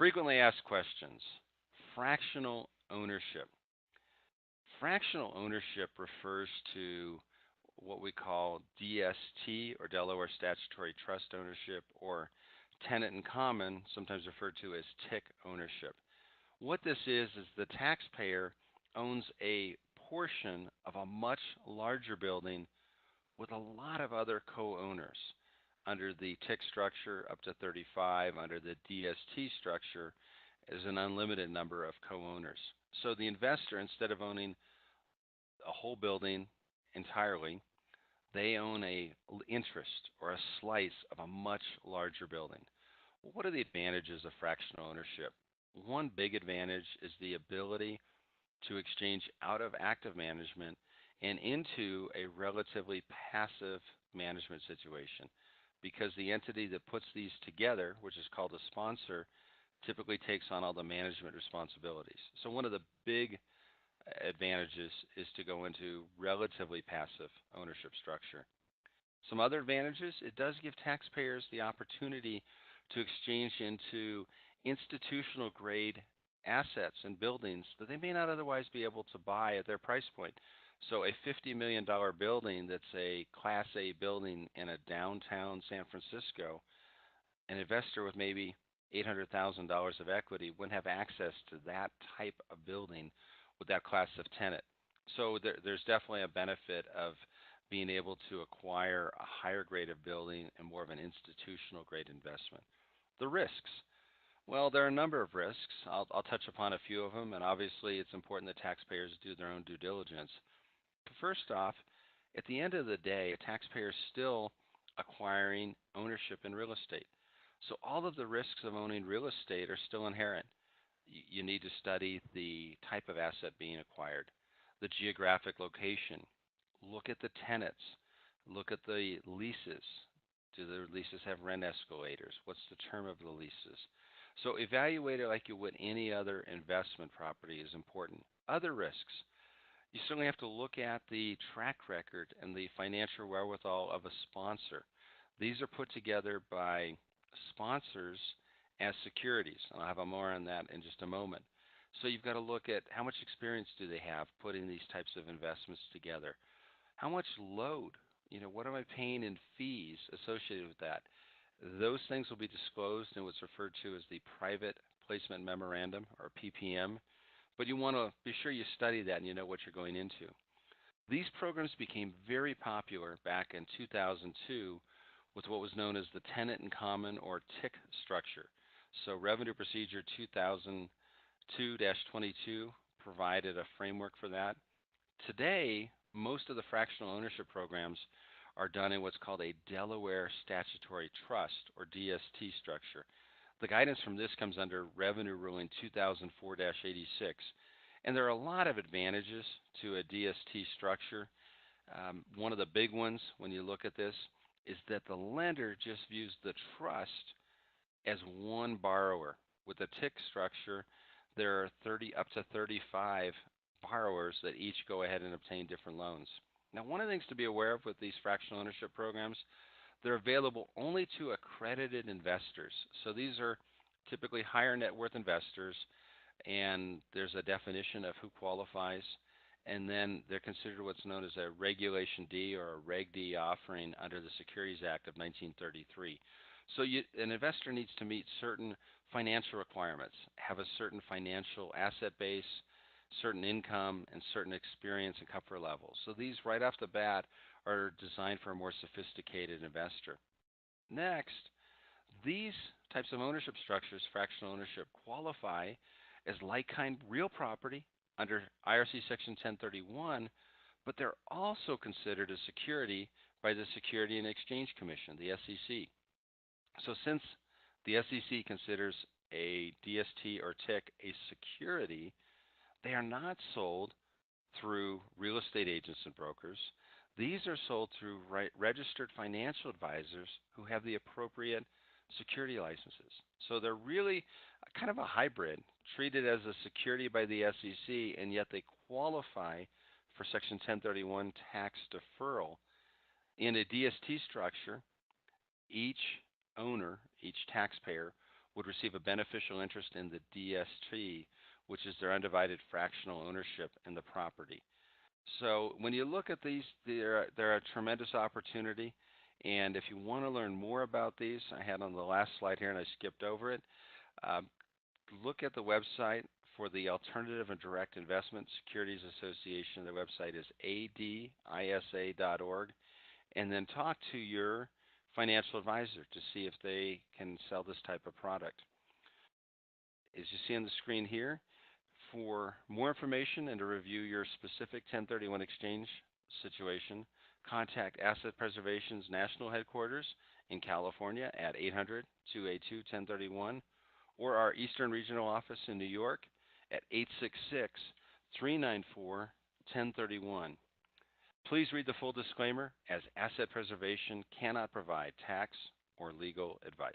Frequently asked questions. Fractional ownership. Fractional ownership refers to what we call DST, or Delaware Statutory Trust ownership, or Tenant-in-Common, sometimes referred to as TIC ownership. What this is the taxpayer owns a portion of a much larger building with a lot of other co-owners. Under the TIC structure, up to 35. Under the DST structure, is an unlimited number of co-owners. So the investor, instead of owning a whole building entirely, they own a interest or a slice of a much larger building. Well, what are the advantages of fractional ownership? One big advantage is the ability to exchange out of active management and into a relatively passive management situation, because the entity that puts these together, which is called a sponsor, typically takes on all the management responsibilities. So one of the big advantages is to go into relatively passive ownership structure. Some other advantages: it does give taxpayers the opportunity to exchange into institutional grade assets and buildings that they may not otherwise be able to buy at their price point. So a $50 million building that's a Class A building in a downtown San Francisco, an investor with maybe $800,000 of equity wouldn't have access to that type of building with that class of tenant. So there's definitely a benefit of being able to acquire a higher grade of building and more of an institutional grade investment. The risks. Well, there are a number of risks. I'll touch upon a few of them, and obviously it's important that taxpayers do their own due diligence. First off, at the end of the day, a taxpayer is still acquiring ownership in real estate. So all of the risks of owning real estate are still inherent. You need to study the type of asset being acquired, the geographic location, look at the tenants, look at the leases. Do the leases have rent escalators? What's the term of the leases? So evaluate it like you would any other investment property is important. Other risks. You certainly have to look at the track record and the financial wherewithal of a sponsor. These are put together by sponsors as securities. I'll have more on that in just a moment. So you've got to look at how much experience do they have putting these types of investments together. How much load? What am I paying in fees associated with that? Those things will be disclosed in what's referred to as the Private Placement Memorandum, or PPM. But you want to be sure you study that and you know what you're going into. These programs became very popular back in 2002 with what was known as the Tenant-in-Common, or TIC structure. So Revenue Procedure 2002-22 provided a framework for that. Today, most of the fractional ownership programs are done in what's called a Delaware Statutory Trust, or DST structure. The guidance from this comes under Revenue Ruling 2004-86, and there are a lot of advantages to a DST structure. One of the big ones when you look at this is that the lender just views the trust as one borrower. With the TIC structure, there are up to 35 borrowers that each go ahead and obtain different loans. Now, one of the things to be aware of with these fractional ownership programs, they're available only to accredited investors. So these are typically higher net worth investors, and there's a definition of who qualifies. And then they're considered what's known as a Regulation D, or a Reg D offering under the Securities Act of 1933. So an investor needs to meet certain financial requirements, have a certain financial asset base, certain income, and certain experience and comfort levels. So these, right off the bat, are designed for a more sophisticated investor. Next, these types of ownership structures, fractional ownership, qualify as like-kind real property under IRC Section 1031, but they're also considered a security by the Security and Exchange Commission, the SEC. So since the SEC considers a DST or TIC a security, they are not sold through real estate agents and brokers. These are sold through registered financial advisors who have the appropriate security licenses. So they're really kind of a hybrid, treated as a security by the SEC, and yet they qualify for Section 1031 tax deferral. In a DST structure, each owner, each taxpayer, would receive a beneficial interest in the DST, which is their undivided fractional ownership in the property. So when you look at these, they're a tremendous opportunity. And if you want to learn more about these, I had on the last slide here and I skipped over it. Um, Look at the website for the Alternative and Direct Investment Securities Association. The website is adisa.org. And then talk to your financial advisor to see if they can sell this type of product. As you see on the screen here, for more information and to review your specific 1031 exchange situation, contact Asset Preservation's national headquarters in California at 800-282-1031 or our Eastern Regional Office in New York at 866-394-1031. Please read the full disclaimer, as Asset Preservation cannot provide tax or legal advice.